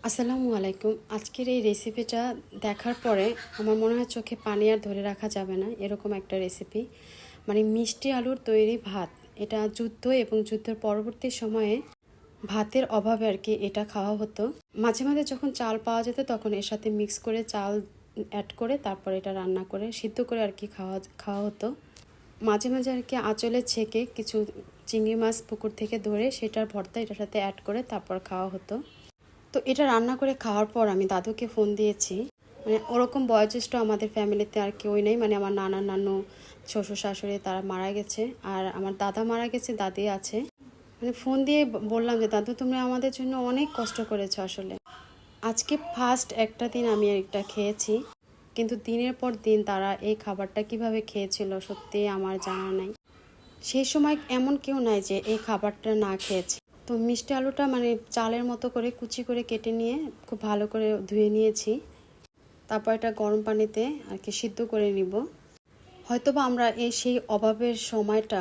আসসালামু আলাইকুম। আজকের এই রেসিপিটা দেখার পরে আমার মনে হয় চোখে পানি আর ধরে রাখা যাবে না, এরকম একটা রেসিপি। মানে মিষ্টি আলুর তৈরি ভাত। এটা যুদ্ধ এবং যুদ্ধের পরবর্তী সময়ে ভাতের অভাবে আর কি এটা খাওয়া হতো। মাঝে মাঝে যখন চাল পাওয়া যেত তখন এর সাথে মিক্স করে চাল অ্যাড করে তারপর এটা রান্না করে সিদ্ধ করে আর কি খাওয়া খাওয়া হতো। মাঝে মাঝে আর কি আঁচলে ছেঁকে কিছু চিংড়ি মাছ পুকুর থেকে ধরে সেটার ভর্তা এটার সাথে অ্যাড করে তারপর খাওয়া হতো। তো এটা রান্না করে খাওয়ার পর আমি দাদুকে ফোন দিয়েছি। মানে ওরকম বয়োজ্যেষ্ঠ আমাদের ফ্যামিলিতে আর কেউই নেই, মানে আমার নানা নানু শ্বশুর শাশুড়ি তারা মারা গেছে, আর আমার দাদা মারা গেছে, দাদি আছে। মানে ফোন দিয়ে বললাম যে দাদু তুমি আমাদের জন্য অনেক কষ্ট করেছো আসলে। আজকে ফার্স্ট একটা দিন আমি এটা খেয়েছি, কিন্তু দিনের পর দিন তারা এই খাবারটা কিভাবে খেয়েছিল সত্যি আমার জানা নাই। সেই সময় এমন কেউ নাই যে এই খাবারটা না খেয়েছে। তো মিষ্টি আলুটা মানে চালের মতো করে কুচি করে কেটে নিয়ে খুব ভালো করে ধুয়ে নিয়েছি। তারপর এটা গরম পানিতে আর কি সিদ্ধ করে নিব। হয়তোবা আমরা সেই অভাবের সময়টা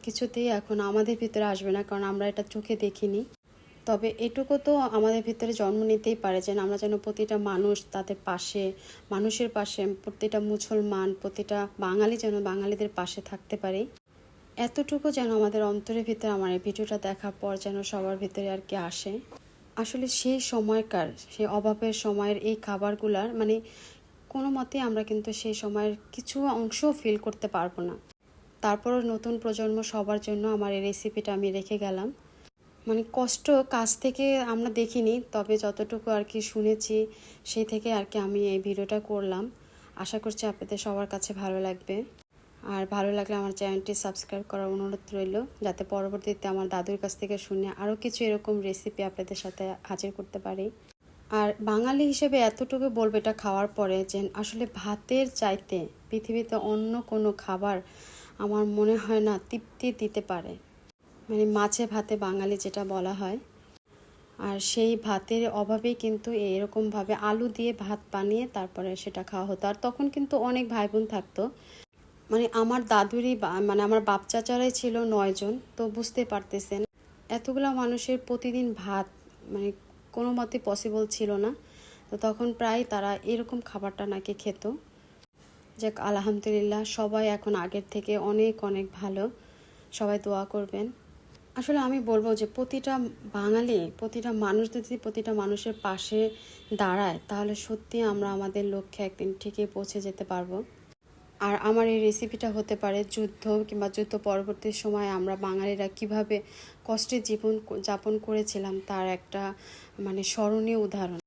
কিছুতেই এখন আমাদের ভিতরে আসবে না, কারণ আমরা এটা চোখে দেখিনি। তবে এটুকু তো আমাদের ভিতরে জন্ম নিতেই পারে যে আমরা যেন প্রতিটা মানুষ তাদের পাশে, মানুষের পাশে, প্রতিটা মুসলমান, প্রতিটা বাঙালি যেন বাঙালিদের পাশে থাকতে পারি। এতটুকু যেন আমাদের অন্তরের ভিতরে আমার এই ভিডিওটা দেখার পর যেন সবার ভিতরে আর কি আসে। আসলে সেই সময়কার, সেই অভাবের সময়ের এই খাবারগুলার মানে কোনো মতে আমরা কিন্তু সেই সময়ের কিছু অংশ ফিল করতে পারবো না। তারপরও নতুন প্রজন্ম সবার জন্য আমার এই রেসিপিটা আমি রেখে গেলাম। মানে কষ্ট কাছ থেকে আমরা দেখিনি, তবে যতটুকু আর কি শুনেছি সেই থেকে আর কি আমি এই ভিডিওটা করলাম। আশা করছি আপনাদের সবার কাছে ভালো লাগবে। আর ভালো লাগলে আমার চ্যানেলটি সাবস্ক্রাইব করার অনুরোধ রইল, যাতে পরবর্তীতে আমার দাদুর কাছ থেকে শুনে আরও কিছু এরকম রেসিপি আপনাদের সাথে হাজির করতে পারি। আর বাঙালি হিসেবে এতটুকু বলবো এটা খাওয়ার পরে যে আসলে ভাতের চাইতে পৃথিবীতে অন্য কোনো খাবার আমার মনে হয় না তৃপ্তি দিতে পারে। মানে মাছে ভাতে বাঙালি যেটা বলা হয়। আর সেই ভাতের অভাবেই কিন্তু এরকমভাবে আলু দিয়ে ভাত বানিয়ে তারপরে সেটা খাওয়া হতো। আর তখন কিন্তু অনেক ভাই বোন থাকতো। মানে আমার দাদুরই মানে আমার বাপ চাচারাই ছিল 9 জন। তো বুঝতে পারতেছেন এতগুলো মানুষের প্রতিদিন ভাত মানে কোনো মতে পসিবল ছিল না। তো তখন প্রায় তারা এরকম খাবারটা নাকি খেত। যাক আলহামদুলিল্লাহ, সবাই এখন আগের থেকে অনেক অনেক ভালো। সবাই দোয়া করবেন। আসলে আমি বলবো যে প্রতিটা বাঙালি, প্রতিটা মানুষ যদি প্রতিটা মানুষের পাশে দাঁড়ায় তাহলে সত্যি আমরা আমাদের লক্ষ্যে একদিন ঠিকই পৌঁছে যেতে পারবো। আর আমার এই রেসিপিটা হতে পারে যুদ্ধ কিংবা যুদ্ধ পরবর্তী সময়ে আমরা বাঙালিরা কিভাবে কষ্টে জীবন যাপন করেছিলাম তার একটা মানে স্মরণীয় উদাহরণ।